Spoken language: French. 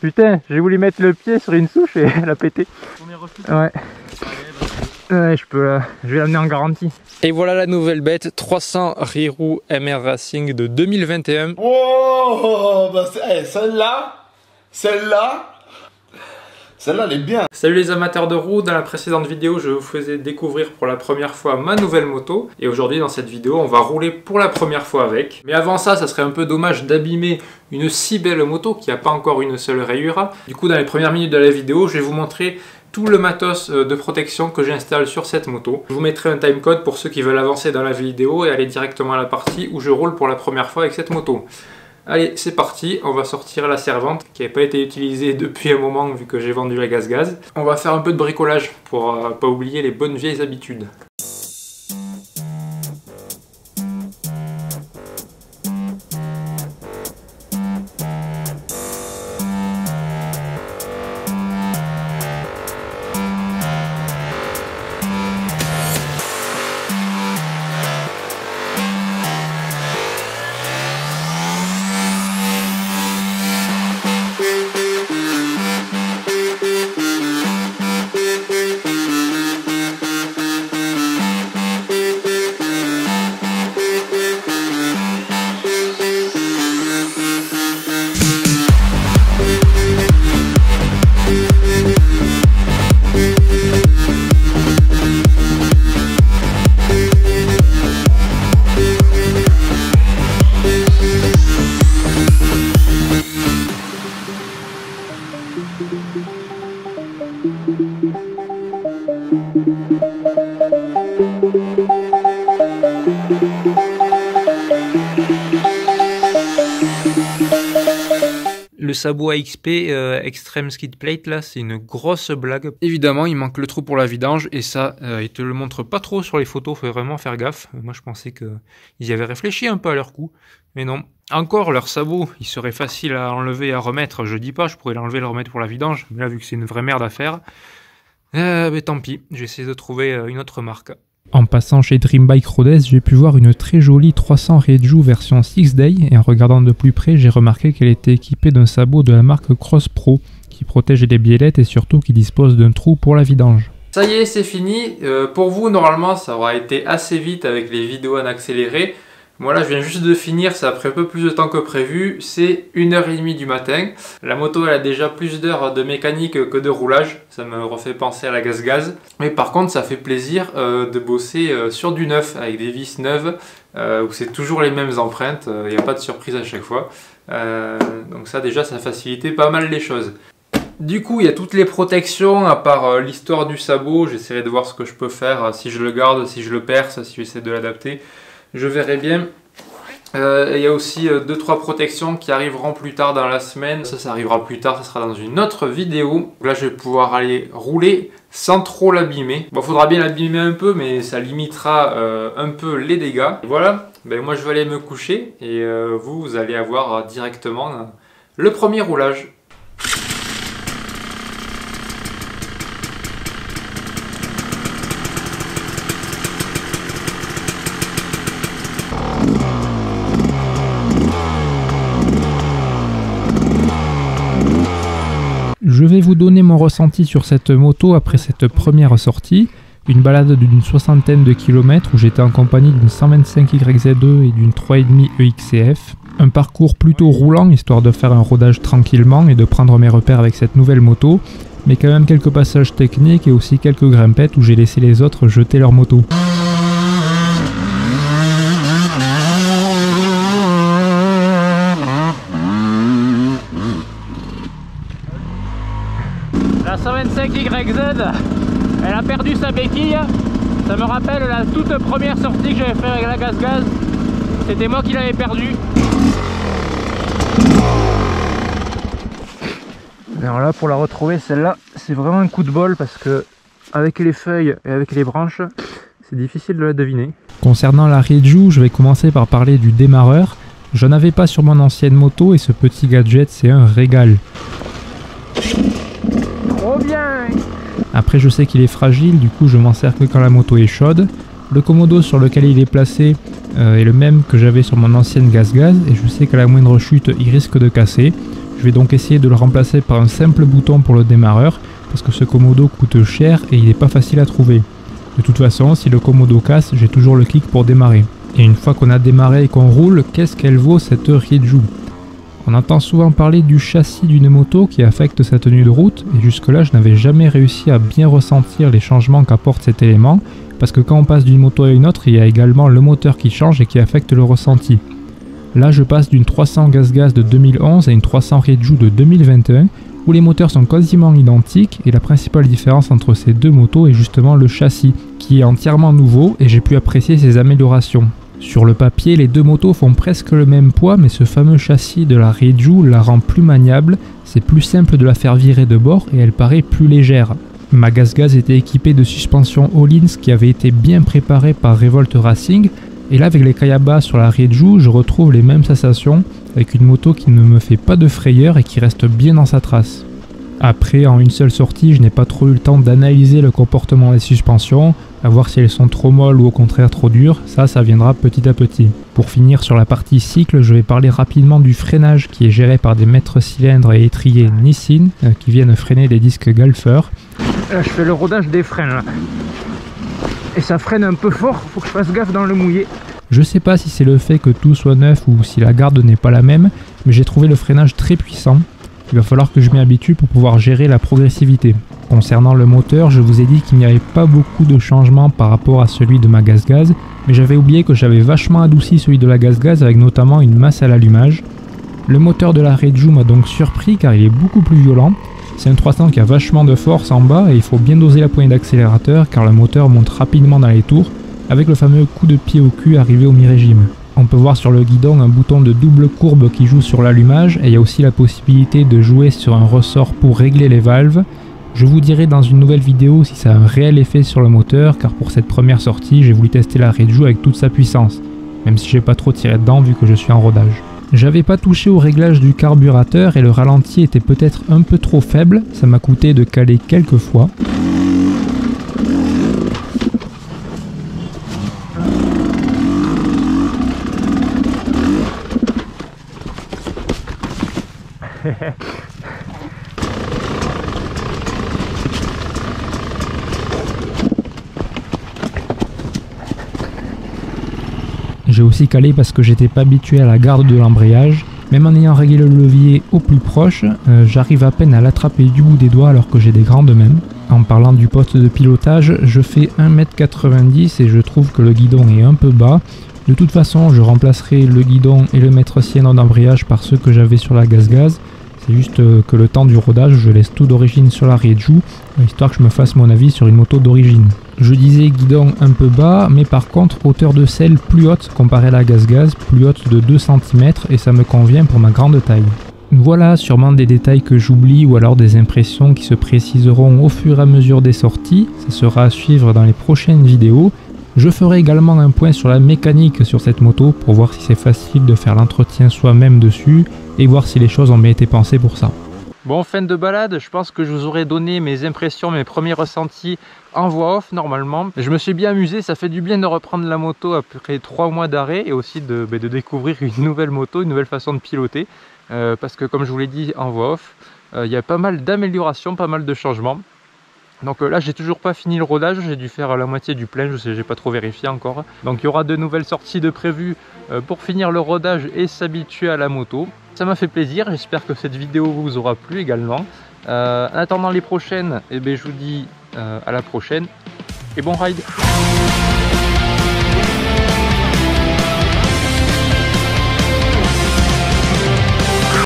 Putain, j'ai voulu mettre le pied sur une souche et elle a pété. Ouais. Ouais, je vais l'amener en garantie. Et voilà la nouvelle bête 300 Rirou MR Racing de 2021. Oh, bah celle-là, elle est bien. Salut les amateurs de roues, dans la précédente vidéo je vous faisais découvrir pour la première fois ma nouvelle moto. Et aujourd'hui dans cette vidéo on va rouler pour la première fois avec. Mais avant ça serait un peu dommage d'abîmer une si belle moto qui n'a pas encore une seule rayure. Du coup dans les premières minutes de la vidéo je vais vous montrer tout le matos de protection que j'installe sur cette moto. Je vous mettrai un timecode pour ceux qui veulent avancer dans la vidéo et aller directement à la partie où je roule pour la première fois avec cette moto. Allez, c'est parti, on va sortir la servante qui n'a pas été utilisée depuis un moment vu que j'ai vendu la gaz-gaz. On va faire un peu de bricolage pour pas oublier les bonnes vieilles habitudes. Le sabot AXP Extreme Skid Plate là, c'est une grosse blague. Évidemment, il manque le trou pour la vidange et ça, ils te le montrent pas trop sur les photos, faut vraiment faire gaffe. Moi, je pensais qu'ils y avaient réfléchi un peu à leur coup, mais non. Encore, leur sabot, il serait facile à enlever et à remettre. Je dis pas, je pourrais l'enlever et le remettre pour la vidange, mais là, vu que c'est une vraie merde à faire, mais tant pis, j'essaie de trouver une autre marque. En passant chez Dream Bike Rodez, j'ai pu voir une très jolie 300 Reju version 6 Day et en regardant de plus près, j'ai remarqué qu'elle était équipée d'un sabot de la marque Cross Pro qui protège les biellettes et surtout qui dispose d'un trou pour la vidange. Ça y est, c'est fini. Pour vous, normalement, ça aura été assez vite avec les vidéos en accéléré. Moi là je viens juste de finir, ça a pris un peu plus de temps que prévu, c'est 1h30 du matin. La moto elle a déjà plus d'heures de mécanique que de roulage, ça me refait penser à la gaz-gaz. Mais par contre ça fait plaisir de bosser sur du neuf, avec des vis neuves, où c'est toujours les mêmes empreintes, il n'y a pas de surprise à chaque fois. Donc ça déjà ça facilitait pas mal les choses. Du coup il y a toutes les protections, à part l'histoire du sabot, j'essaierai de voir ce que je peux faire, si je le garde, si je le perce, si j'essaie de l'adapter. Je verrai bien. Il y a aussi 2-3 protections qui arriveront plus tard dans la semaine. Ça arrivera plus tard, ça sera dans une autre vidéo. Là, je vais pouvoir aller rouler sans trop l'abîmer. Bon, faudra bien l'abîmer un peu, mais ça limitera un peu les dégâts. Et voilà, ben, moi je vais aller me coucher et vous allez avoir directement le premier roulage. Je vais vous donner mon ressenti sur cette moto après cette première sortie. Une balade d'une 60aine de kilomètres où j'étais en compagnie d'une 125 YZ2 et d'une 3,5 EXCF. Un parcours plutôt roulant histoire de faire un rodage tranquillement et de prendre mes repères avec cette nouvelle moto. Mais quand même quelques passages techniques et aussi quelques grimpettes où j'ai laissé les autres jeter leur moto. La 125 YZ, elle a perdu sa béquille. Ça me rappelle la toute première sortie que j'avais fait avec la gaz-gaz. C'était moi qui l'avais perdue. Alors là, pour la retrouver, celle-là, c'est vraiment un coup de bol parce que avec les feuilles et avec les branches, c'est difficile de la deviner. Concernant la Reju, je vais commencer par parler du démarreur. J'en avais pas sur mon ancienne moto et ce petit gadget, c'est un régal. Trop bien! Après, je sais qu'il est fragile, du coup je m'en sers que quand la moto est chaude. Le commodo sur lequel il est placé est le même que j'avais sur mon ancienne gaz-gaz et je sais qu'à la moindre chute il risque de casser. Je vais donc essayer de le remplacer par un simple bouton pour le démarreur, parce que ce Komodo coûte cher et il n'est pas facile à trouver. De toute façon, si le Komodo casse, j'ai toujours le clic pour démarrer. Et une fois qu'on a démarré et qu'on roule, qu'est-ce qu'elle vaut cette Riju? On entend souvent parler du châssis d'une moto qui affecte sa tenue de route, et jusque-là je n'avais jamais réussi à bien ressentir les changements qu'apporte cet élément, parce que quand on passe d'une moto à une autre, il y a également le moteur qui change et qui affecte le ressenti. Là je passe d'une 300 GasGas de 2011 à une 300 Riju de 2021, où les moteurs sont quasiment identiques, et la principale différence entre ces deux motos est justement le châssis, qui est entièrement nouveau, et j'ai pu apprécier ses améliorations. Sur le papier, les deux motos font presque le même poids, mais ce fameux châssis de la Riju la rend plus maniable, c'est plus simple de la faire virer de bord et elle paraît plus légère. Ma GasGas était équipée de suspension Öhlins qui avait été bien préparée par Revolt Racing, et là avec les Kayaba sur la Riju, je retrouve les mêmes sensations, avec une moto qui ne me fait pas de frayeur et qui reste bien dans sa trace. Après, en une seule sortie, je n'ai pas trop eu le temps d'analyser le comportement des suspensions, à voir si elles sont trop molles ou au contraire trop dures, ça viendra petit à petit. Pour finir sur la partie cycle, je vais parler rapidement du freinage qui est géré par des maîtres cylindres et étriers Nissin qui viennent freiner des disques Galfer. Là je fais le rodage des freins là. Et ça freine un peu fort, faut que je fasse gaffe dans le mouillé. Je sais pas si c'est le fait que tout soit neuf ou si la garde n'est pas la même, mais j'ai trouvé le freinage très puissant. Il va falloir que je m'y habitue pour pouvoir gérer la progressivité. Concernant le moteur, je vous ai dit qu'il n'y avait pas beaucoup de changements par rapport à celui de ma GasGas, mais j'avais oublié que j'avais vachement adouci celui de la GasGas avec notamment une masse à l'allumage. Le moteur de la Riju m'a donc surpris car il est beaucoup plus violent. C'est un 300 qui a vachement de force en bas et il faut bien doser la poignée d'accélérateur car le moteur monte rapidement dans les tours avec le fameux coup de pied au cul arrivé au mi-régime. On peut voir sur le guidon un bouton de double courbe qui joue sur l'allumage et il y a aussi la possibilité de jouer sur un ressort pour régler les valves. Je vous dirai dans une nouvelle vidéo si ça a un réel effet sur le moteur car pour cette première sortie j'ai voulu tester la Riju avec toute sa puissance, même si j'ai pas trop tiré dedans vu que je suis en rodage. J'avais pas touché au réglage du carburateur et le ralenti était peut-être un peu trop faible, ça m'a coûté de caler quelques fois. J'ai aussi calé parce que j'étais pas habitué à la garde de l'embrayage. Même en ayant réglé le levier au plus proche, j'arrive à peine à l'attraper du bout des doigts alors que j'ai des grandes mains. En parlant du poste de pilotage, je fais 1m90 et je trouve que le guidon est un peu bas. De toute façon, je remplacerai le guidon et le maître cylindre d'embrayage par ceux que j'avais sur la GasGas. C'est juste que le temps du rodage, je laisse tout d'origine sur la Riju, histoire que je me fasse mon avis sur une moto d'origine. Je disais guidon un peu bas, mais par contre hauteur de selle plus haute comparée à la GasGas, plus haute de 2 cm et ça me convient pour ma grande taille. Voilà sûrement des détails que j'oublie ou alors des impressions qui se préciseront au fur et à mesure des sorties, ça sera à suivre dans les prochaines vidéos. Je ferai également un point sur la mécanique sur cette moto pour voir si c'est facile de faire l'entretien soi-même dessus et voir si les choses ont bien été pensées pour ça. Bon, fin de balade, je pense que je vous aurais donné mes impressions, mes premiers ressentis en voix off normalement. Je me suis bien amusé, ça fait du bien de reprendre la moto après 3 mois d'arrêt et aussi de découvrir une nouvelle moto, une nouvelle façon de piloter. Parce que comme je vous l'ai dit en voix off, il y a pas mal d'améliorations, pas mal de changements. Donc là j'ai toujours pas fini le rodage, j'ai dû faire la moitié du plein, je sais, j'ai pas trop vérifié encore. Donc il y aura de nouvelles sorties de prévues pour finir le rodage et s'habituer à la moto. Ça m'a fait plaisir, j'espère que cette vidéo vous aura plu également. En attendant les prochaines, je vous dis à la prochaine et bon ride.